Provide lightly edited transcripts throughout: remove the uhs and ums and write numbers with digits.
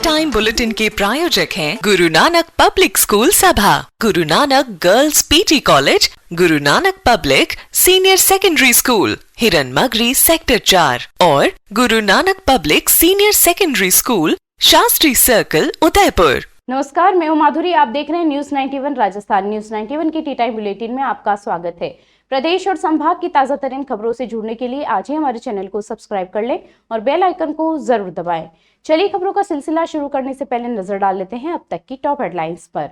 Time bulletin के प्रायोजक हैं गुरु नानक पब्लिक स्कूल सभा, Guru Nanak girls PT college, Guru Nanak public senior secondary school, हिरन मगरी सेक्टर 4 और Guru Nanak public senior secondary school, Shastri circle, Udaipur. नमस्कार, मैं हूं माधुरी। आप देख रहे हैं न्यूज 91 राजस्थान। न्यूज 91 की टी टाइम बुलेटिन में आपका स्वागत है। प्रदेश और संभाग की ताजा तरीन खबरों से जुड़ने के लिए आज ही हमारे चैनल को सब्सक्राइब कर लें और बेल आइकन को जरूर दबाएं। चलिए खबरों का सिलसिला शुरू करने से पहले नजर डाल लेते हैं अब तक की टॉप हेडलाइंस पर।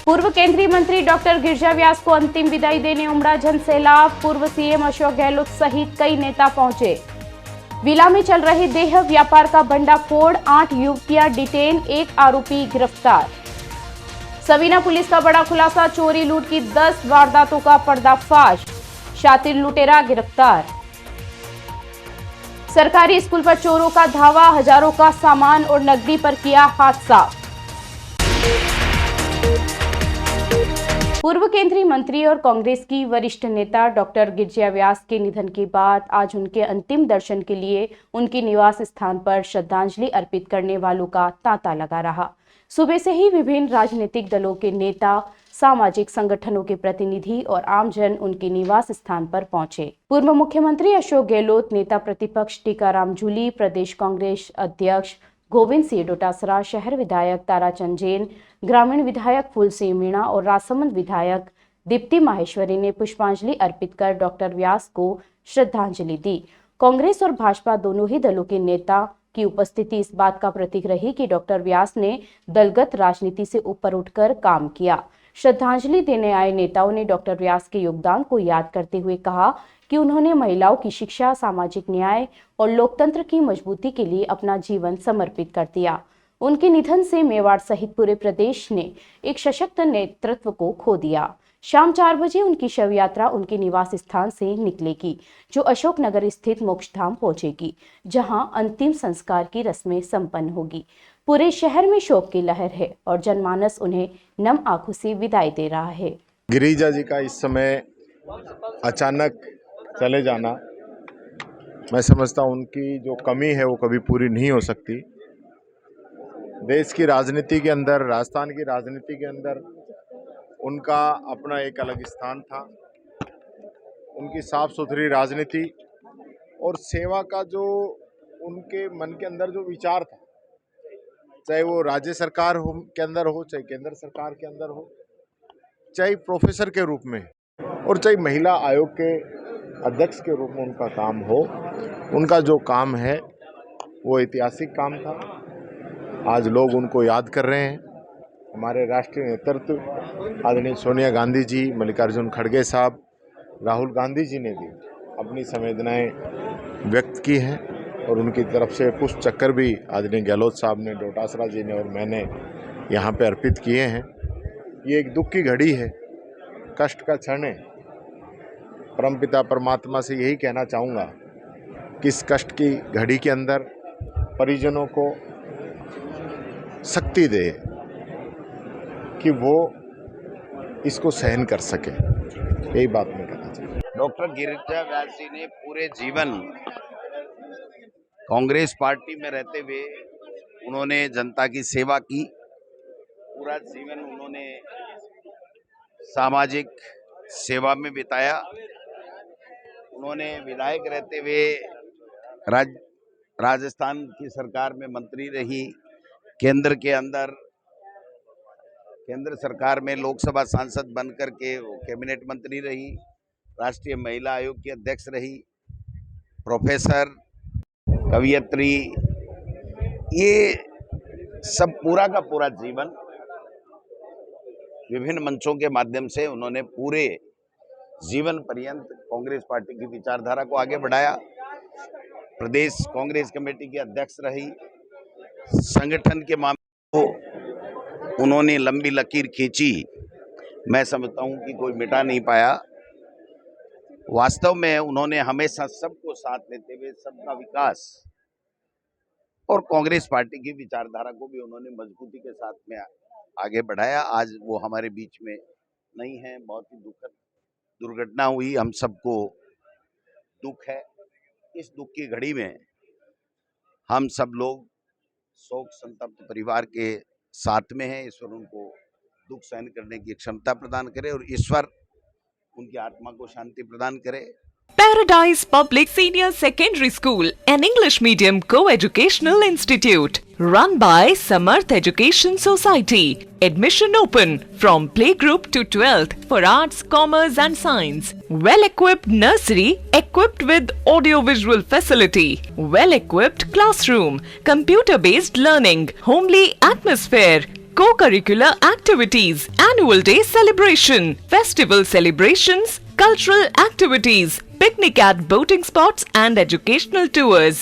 पूर्व केंद्रीय मंत्री डॉक्टर गिरिजा व्यास को अंतिम विदाई देने उमड़ा जनसैलाब। पूर्व सीएम अशोक गहलोत सहित कई नेता पहुंचे। विला में चल रहे देह व्यापार का भंडाफोड़, 8 युवतियां डिटेन, 1 आरोपी गिरफ्तार। सवीना पुलिस का बड़ा खुलासा, चोरी लूट की 10 वारदातों का पर्दाफाश, शातिर लुटेरा गिरफ्तार। सरकारी स्कूल पर चोरों का धावा, हजारों का सामान और नकदी पर किया हादसा। पूर्व केंद्रीय मंत्री और कांग्रेस की वरिष्ठ नेता डॉक्टर गिरिजा व्यास के निधन के बाद आज उनके अंतिम दर्शन के लिए उनके निवास स्थान पर श्रद्धांजलि अर्पित करने वालों का तांता लगा रहा। सुबह से ही विभिन्न राजनीतिक दलों के नेता, सामाजिक संगठनों के प्रतिनिधि और आमजन उनके निवास स्थान पर पहुंचे। पूर्व मुख्यमंत्री अशोक गहलोत, नेता प्रतिपक्ष टीकाराम जूली, प्रदेश कांग्रेस अध्यक्ष गोविंद सिंह डोटासरा, शहर विधायक ताराचंद जैन, ग्रामीण विधायक फूल सिंह मीणा और राजसमंद विधायक दीप्ति माहेश्वरी ने पुष्पांजलि अर्पित कर डॉक्टर व्यास को श्रद्धांजलि दी। कांग्रेस और भाजपा दोनों ही दलों के नेता की उपस्थिति इस बात का प्रतीक रही कि डॉक्टर व्यास ने दलगत राजनीति से ऊपर उठकर काम किया। श्रद्धांजलि देने आए नेताओं ने डॉक्टर व्यास के योगदान को याद करते हुए कहा कि उन्होंने महिलाओं की शिक्षा, सामाजिक न्याय और लोकतंत्र की मजबूती के लिए अपना जीवन समर्पित कर दिया। उनके निधन से मेवाड़ सहित पूरे प्रदेश ने एक सशक्त नेतृत्व को खो दिया। शाम 4 बजे उनकी शव यात्रा उनके निवास स्थान से निकलेगी, जो अशोकनगर स्थित मोक्षधाम पहुंचेगी, जहां अंतिम संस्कार की रस्में संपन्न होगी। पूरे शहर में शोक की लहर है और जनमानस उन्हें नम आंखों से विदाई दे रहा है। गिरिजा जी का इस समय अचानक चले जाना, मैं समझता हूँ उनकी जो कमी है वो कभी पूरी नहीं हो सकती। देश की राजनीति के अंदर, राजस्थान की राजनीति के अंदर उनका अपना एक अलग स्थान था। उनकी साफ सुथरी राजनीति और सेवा का जो उनके मन के अंदर जो विचार था, चाहे वो राज्य सरकार के अंदर हो, चाहे केंद्र सरकार के अंदर हो, चाहे प्रोफेसर के रूप में और चाहे महिला आयोग के अध्यक्ष के रूप में उनका काम हो, उनका जो काम है वो ऐतिहासिक काम था। आज लोग उनको याद कर रहे हैं। हमारे राष्ट्रीय नेतृत्व आदरणीय सोनिया गांधी जी, मल्लिकार्जुन खड़गे साहब, राहुल गांधी जी ने भी अपनी संवेदनाएं व्यक्त की हैं और उनकी तरफ से पुष्प चक्कर भी आदरणीय गहलोत साहब ने, डोटासरा जी ने और मैंने यहाँ पे अर्पित किए हैं। ये एक दुख की घड़ी है, कष्ट का क्षण है। परमपिता परमात्मा से यही कहना चाहूँगा कि इस कष्ट की घड़ी के अंदर परिजनों को शक्ति दे कि वो इसको सहन कर सके। यही बात मैं कहना चाहता हूँ। डॉक्टर गिरिजा व्यास जी ने पूरे जीवन कांग्रेस पार्टी में रहते हुए उन्होंने जनता की सेवा की। पूरा जीवन उन्होंने सामाजिक सेवा में बिताया। उन्होंने विधायक रहते हुए राजस्थान की सरकार में मंत्री रही। केंद्र के अंदर केंद्र सरकार में लोकसभा सांसद बनकर के वो कैबिनेट मंत्री रही। राष्ट्रीय महिला आयोग की अध्यक्ष रही। प्रोफेसर, कवियत्री, ये सब पूरा का पूरा जीवन विभिन्न मंचों के माध्यम से उन्होंने पूरे जीवन पर्यंत कांग्रेस पार्टी की विचारधारा को आगे बढ़ाया। प्रदेश कांग्रेस कमेटी की अध्यक्ष रही। संगठन के मामले को उन्होंने लंबी लकीर खींची। मैं समझता हूं कि कोई मिटा नहीं पाया। वास्तव में उन्होंने हमेशा सबको साथ लेते हुए सबका विकास और कांग्रेस पार्टी की विचारधारा को भी उन्होंने मजबूती के साथ में आगे बढ़ाया। आज वो हमारे बीच में नहीं है। बहुत ही दुखद दुर्घटना हुई, हम सबको दुख है। इस दुख की घड़ी में हम सब लोग शोक संतप्त परिवार के साथ में हैं। ईश्वर उनको दुख सहन करने की क्षमता प्रदान करे और ईश्वर उनकी आत्मा को शांति प्रदान करे। Paradise Public Senior Secondary School, an English medium co-educational institute, run by Samarth Education Society. Admission open from playgroup to 12th for arts, commerce and science. Well-equipped nursery equipped with audio-visual facility. Well-equipped classroom, computer-based learning, homely atmosphere, co-curricular activities, annual day celebration, festival celebrations, cultural activities, picnic at boating spots and educational tours.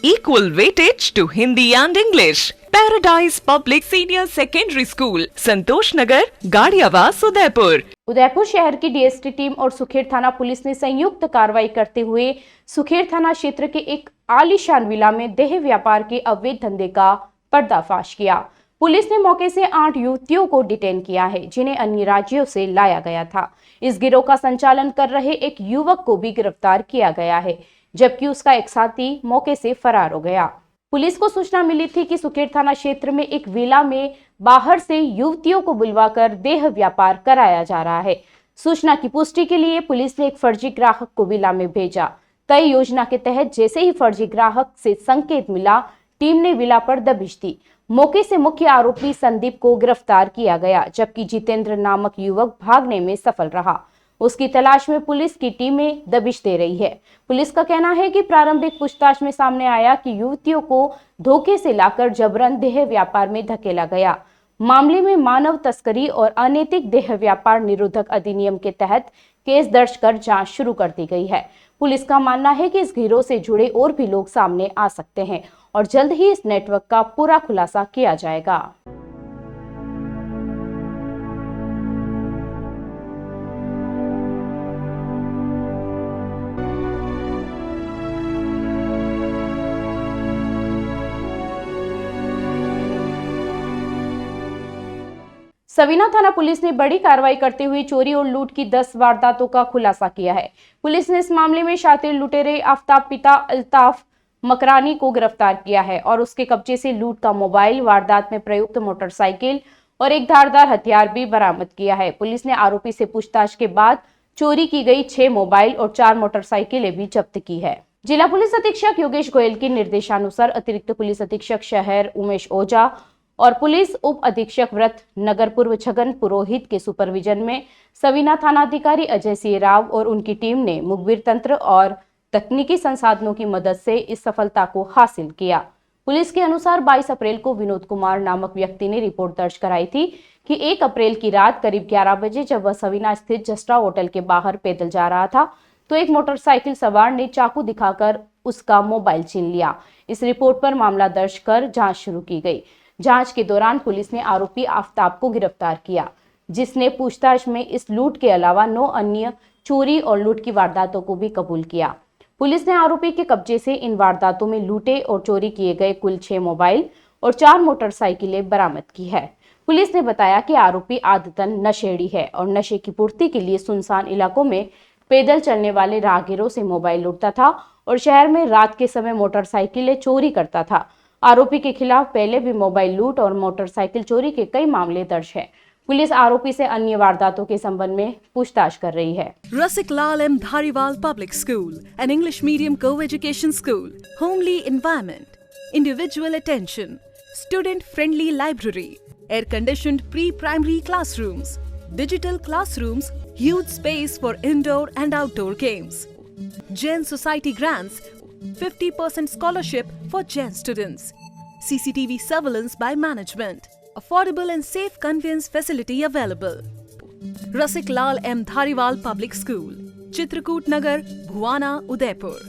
Equal weightage to Hindi and English. Paradise Public Senior Secondary School, संतोष नगर, गाड़ियावास, उदयपुर। उदयपुर शहर की DST team और सुखेर थाना police ने संयुक्त कार्रवाई करते हुए सुखेर थाना क्षेत्र के एक आलीशान विला में देह व्यापार के अवैध धंधे का पर्दाफाश किया। पुलिस ने मौके से 8 युवतियों को डिटेन किया है, जिन्हें अन्य राज्यों से लाया गया था। इस गिरोह का संचालन कर रहे एक युवक को भी गिरफ्तार किया गया है, जबकि उसका एक साथी मौके से फरार हो गया। पुलिस को सूचना मिली थी कि सुखेर थाना क्षेत्र में एक विला में बाहर से युवतियों को बुलवाकर देह व्यापार कराया जा रहा है। सूचना की पुष्टि के लिए पुलिस ने एक फर्जी ग्राहक को विला में भेजा। तय योजना के तहत जैसे ही फर्जी ग्राहक से संकेत मिला, टीम ने विला पर दबिश दी। मौके से मुख्य आरोपी संदीप को गिरफ्तार किया गया, जबकि जितेंद्र नामक युवक भागने में सफल रहा। उसकी तलाश में पुलिस की टीमें दबिश दे रही है। पुलिस का कहना है कि प्रारंभिक पूछताछ में सामने आया कि युवतियों को धोखे से लाकर जबरन देह व्यापार में धकेला गया। मामले में मानव तस्करी और अनैतिक देह व्यापार निरोधक अधिनियम के तहत केस दर्ज कर जांच शुरू कर दी गई है। पुलिस का मानना है कि इस गिरोह से जुड़े और भी लोग सामने आ सकते हैं और जल्द ही इस नेटवर्क का पूरा खुलासा किया जाएगा। सवीना थाना पुलिस ने बड़ी कार्रवाई करते हुए चोरी और लूट की 10 वारदातों का खुलासा किया है। पुलिस ने इस मामले में शातिर लुटेरे आफ्ताब पिता अल्ताफ मकरानी को गिरफ्तार किया है और उसके कब्जे से लूट का मोबाइल, वारदात में प्रयुक्त मोटरसाइकिल और एक धारदार हथियार भी बरामद किया है। पुलिस ने आरोपी से पूछताछ के बाद चोरी की गई 6 मोबाइल और 4 मोटरसाइकिलें भी जब्त की है। जिला पुलिस अधीक्षक योगेश गोयल के निर्देशानुसार अतिरिक्त पुलिस अधीक्षक शहर उमेश ओझा और पुलिस उप अधीक्षक व्रत नगर पूर्व छगन पुरोहित के सुपरविजन में सवीना थानाधिकारी अजय सिंह राव और उनकी टीम ने मुखबिर तंत्र और तकनीकी संसाधनों की मदद से इस सफलता को हासिल किया। पुलिस के अनुसार 22 अप्रैल को विनोद कुमार नामक व्यक्ति ने रिपोर्ट दर्ज कराई थी कि 1 अप्रैल की रात करीब 11 बजे जब वह सवीना स्थित जस्टा होटल के बाहर पैदल जा रहा था तो एक मोटरसाइकिल सवार ने चाकू दिखाकर उसका मोबाइल छीन लिया। इस रिपोर्ट पर मामला दर्ज कर जांच शुरू की गई। जांच के दौरान पुलिस ने आरोपी आफ्ताब को गिरफ्तार किया, जिसने पूछताछ में इस लूट के अलावा 9 अन्य चोरी और लूट की वारदातों को भी कबूल किया। पुलिस ने आरोपी के कब्जे से इन वारदातों में लूटे और चोरी किए गए कुल 6 मोबाइल और 4 मोटरसाइकिलें बरामद की है। पुलिस ने बताया कि आरोपी आदतन नशेड़ी है और नशे की पूर्ति के लिए सुनसान इलाकों में पैदल चलने वाले राहगीरों से मोबाइल लूटता था और शहर में रात के समय मोटरसाइकिलें चोरी करता था। आरोपी के खिलाफ पहले भी मोबाइल लूट और मोटरसाइकिल चोरी के कई मामले दर्ज हैं। पुलिस आरोपी से अन्य वारदातों के संबंध में पूछताछ कर रही है। Rasik Lal M. Dhariwal Public School, an English medium co-education school, homely environment, individual attention, student-friendly library, air-conditioned pre-primary classrooms, digital classrooms, huge space for indoor and outdoor games, Jain Society grants, 50% scholarship for Jain students, CCTV surveillance by management, affordable and safe conveyance facility available. Rasik Lal M. Dhariwal Public School, Chitrakoot नगर, भुआना, उदयपुर।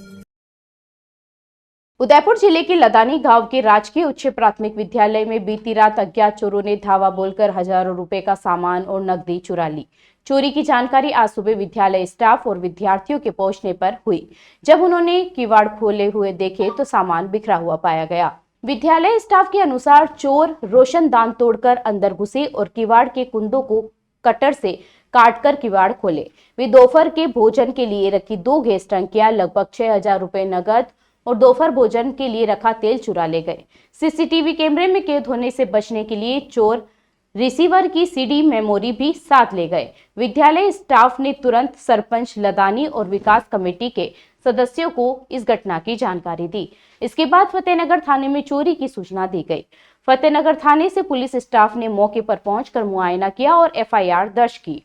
उदयपुर जिले के लदानी गांव के राजकीय उच्च प्राथमिक विद्यालय में बीती रात अज्ञात चोरों ने धावा बोलकर हजारों रुपए का सामान और नकदी चुरा ली। चोरी की जानकारी आज सुबह विद्यालय स्टाफ और विद्यार्थियों के पहुंचने पर हुई। जब उन्होंने किवाड़ खोले हुए देखे तो सामान बिखरा हुआ पाया गया। विद्यालय स्टाफ के अनुसार चोर रोशनदान तोड़कर अंदर घुसे और किवाड़ के कुंदों को कटर से काटकर किवाड़ खोले। वे दोपहर के भोजन के लिए रखी 2 गैस टंकियां, लगभग 6000 रुपए नगद और दोपहर भोजन के लिए रखा तेल चुरा ले गए। सीसीटीवी कैमरे में कैद होने से बचने के लिए चोर रिसीवर की सीडी मेमोरी भी साथ ले गए। विद्यालय स्टाफ ने तुरंत सरपंच लदानी और विकास कमेटी के सदस्यों को इस घटना की जानकारी दी। इसके बाद फतेहनगर थाने में चोरी की सूचना दी गई। फतेहनगर थाने से पुलिस स्टाफ ने मौके पर पहुंचकर मुआयना किया और एफआईआर दर्ज की।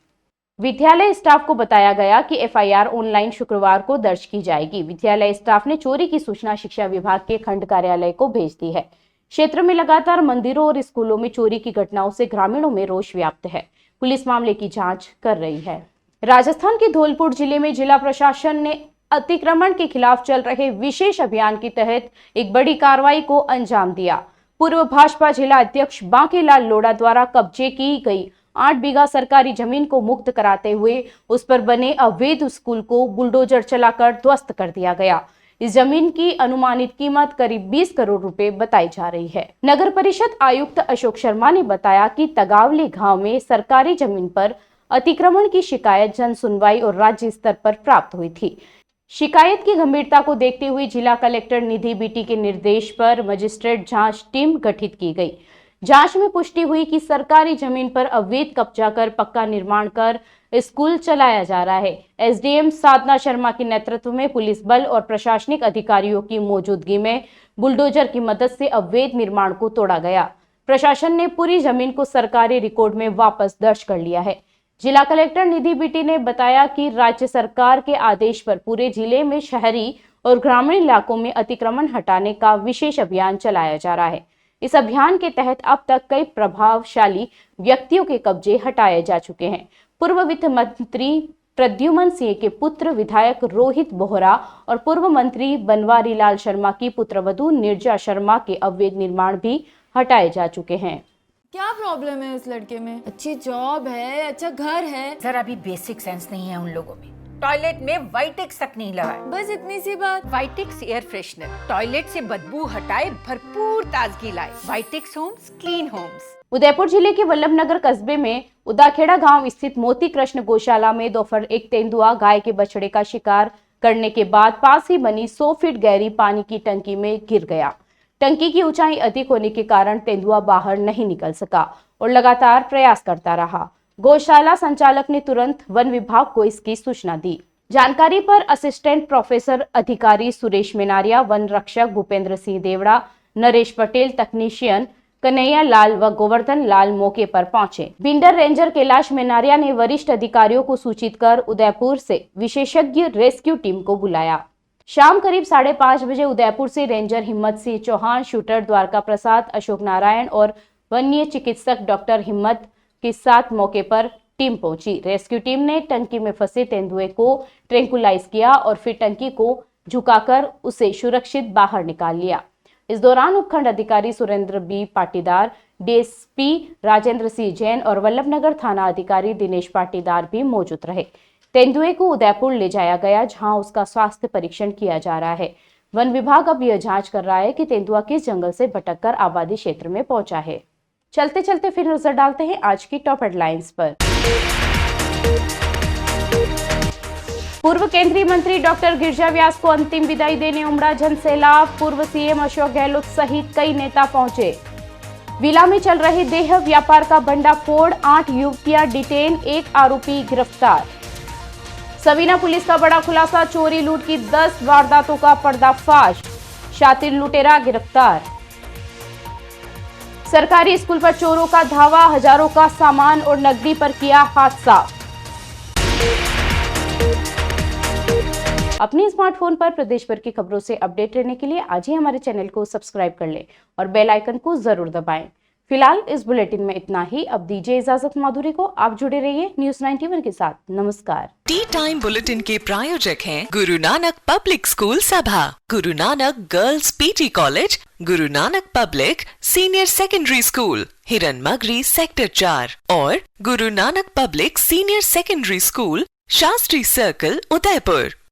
विद्यालय स्टाफ को बताया गया कि एफआईआर ऑनलाइन शुक्रवार को दर्ज की जाएगी। विद्यालय स्टाफ ने चोरी की सूचना शिक्षा विभाग के खंड कार्यालय को भेज दी है। क्षेत्र में लगातार मंदिरों और स्कूलों में चोरी की घटनाओं से ग्रामीणों में रोष व्याप्त है। पुलिस मामले की जांच कर रही है। राजस्थान के धौलपुर जिले में जिला प्रशासन ने अतिक्रमण के खिलाफ चल रहे विशेष अभियान के तहत एक बड़ी कार्रवाई को अंजाम दिया। पूर्व भाजपा जिला अध्यक्ष बांकीलाल लोढ़ा द्वारा कब्जे की गई 8 बीघा सरकारी जमीन को मुक्त कराते हुए उस पर बने अवैध स्कूल को बुलडोजर चलाकर ध्वस्त कर दिया गया। इस जमीन की अनुमानित कीमत करीब 20 करोड़ रुपए बताई जा रही है। नगर परिषद आयुक्त अशोक शर्मा ने बताया कि तगावली गांव में सरकारी जमीन पर अतिक्रमण की शिकायत जन सुनवाई और राज्य स्तर पर प्राप्त हुई थी। शिकायत की गंभीरता को देखते हुए जिला कलेक्टर निधि बीटी के निर्देश पर मजिस्ट्रेट जांच टीम गठित की गई। जांच में पुष्टि हुई कि सरकारी जमीन पर अवैध कब्जा कर पक्का निर्माण कर स्कूल चलाया जा रहा है। एसडीएम साधना शर्मा के नेतृत्व में पुलिस बल और प्रशासनिक अधिकारियों की मौजूदगी में बुलडोजर की मदद से अवैध निर्माण को तोड़ा गया। प्रशासन ने पूरी जमीन को सरकारी रिकॉर्ड में वापस दर्ज कर लिया है। जिला कलेक्टर निधि बीटी ने बताया कि राज्य सरकार के आदेश पर पूरे जिले में शहरी और ग्रामीण इलाकों में अतिक्रमण हटाने का विशेष अभियान चलाया जा रहा है। इस अभियान के तहत अब तक कई प्रभावशाली व्यक्तियों के कब्जे हटाए जा चुके हैं। पूर्व वित्त मंत्री प्रद्युमन सिंह के पुत्र विधायक रोहित बोहरा और पूर्व मंत्री बनवारी लाल शर्मा की पुत्रवधू निर्जा शर्मा के अवैध निर्माण भी हटाए जा चुके हैं। क्या प्रॉब्लम है उस लड़के में? अच्छी जॉब है, अच्छा घर है, जरा भी बेसिक सेंस नहीं है उन लोगों में। टॉयलेट में वाइटेक्स तक नहीं लगा है। बस इतनी सी बात। वाइटेक्स एयर फ्रेशनर टॉयलेट से बदबू हटाए, भरपूर ताजगी लाए। वाइटेक्स होम्स, क्लीन होम्स। उदयपुर जिले के वल्लभनगर कस्बे में उदाखेड़ा गांव स्थित मोती कृष्ण गौशाला में दोपहर एक तेंदुआ गाय के बछड़े का शिकार करने के बाद पास ही बनी 100 फीट गहरी पानी की टंकी में गिर गया। टंकी की ऊंचाई अधिक होने के कारण तेंदुआ बाहर नहीं निकल सका और लगातार प्रयास करता रहा। गौशाला संचालक ने तुरंत वन विभाग को इसकी सूचना दी। जानकारी पर असिस्टेंट प्रोफेसर अधिकारी सुरेश मेनारिया, वन रक्षक भूपेंद्र सिंह देवड़ा, नरेश पटेल, तकनीशियन कन्हैया लाल व गोवर्धन लाल मौके पर पहुंचे। बिंडर रेंजर कैलाश मेनारिया ने वरिष्ठ अधिकारियों को सूचित कर उदयपुर से विशेषज्ञ रेस्क्यू टीम को बुलाया। शाम करीब 5:30 बजे उदयपुर से रेंजर हिम्मत सिंह चौहान, शूटर द्वारका प्रसाद, अशोक नारायण और वन्य चिकित्सक डॉक्टर हिम्मत के साथ मौके पर टीम पहुंची। रेस्क्यू टीम ने टंकी में फंसे तेंदुए को ट्रैंकुलाइज किया और फिर टंकी को झुकाकर उसे सुरक्षित बाहर निकाल लिया। इस दौरान उपखंड अधिकारी सुरेंद्र बी पाटीदार, डीएसपी राजेंद्र सिंह जैन और वल्लभनगर थाना अधिकारी दिनेश पाटीदार भी मौजूद रहे। तेंदुए को उदयपुर ले जाया गया, जहां उसका स्वास्थ्य परीक्षण किया जा रहा है। वन विभाग अब यह जांच कर रहा है कि तेंदुआ किस जंगल से भटककर आबादी क्षेत्र में पहुंचा है। चलते चलते फिर नजर डालते हैं आज की टॉप हेडलाइंस पर। पूर्व केंद्रीय मंत्री डॉक्टर गिरजा व्यास को अंतिम विदाई देने उमड़ा जनसैलाब। पूर्व सीएम अशोक गहलोत सहित कई नेता पहुंचे। विला में चल रहे देह व्यापार का भंडाफोड़, 8 युवतियां डिटेन, 1 आरोपी गिरफ्तार। सवीना पुलिस का बड़ा खुलासा, चोरी लूट की 10 वारदातों का पर्दाफाश, शातिर लुटेरा गिरफ्तार। सरकारी स्कूल पर चोरों का धावा, हजारों का सामान और नकदी पर किया हादसा। अपने स्मार्टफोन पर प्रदेश भर की खबरों से अपडेट रहने के लिए आज ही हमारे चैनल को सब्सक्राइब कर लें और बेल आइकन को जरूर दबाएं। फिलहाल इस बुलेटिन में इतना ही। अब दीजिए इजाजत माधुरी को। आप जुड़े रहिए न्यूज़ 91 के साथ। नमस्कार। टी टाइम बुलेटिन के प्रायोजक हैं गुरु नानक पब्लिक स्कूल सभा, Guru Nanak girls PT college, Guru Nanak public senior secondary school, हिरन मगरी सेक्टर 4 और Guru Nanak public senior secondary school, Shastri circle, Udaipur.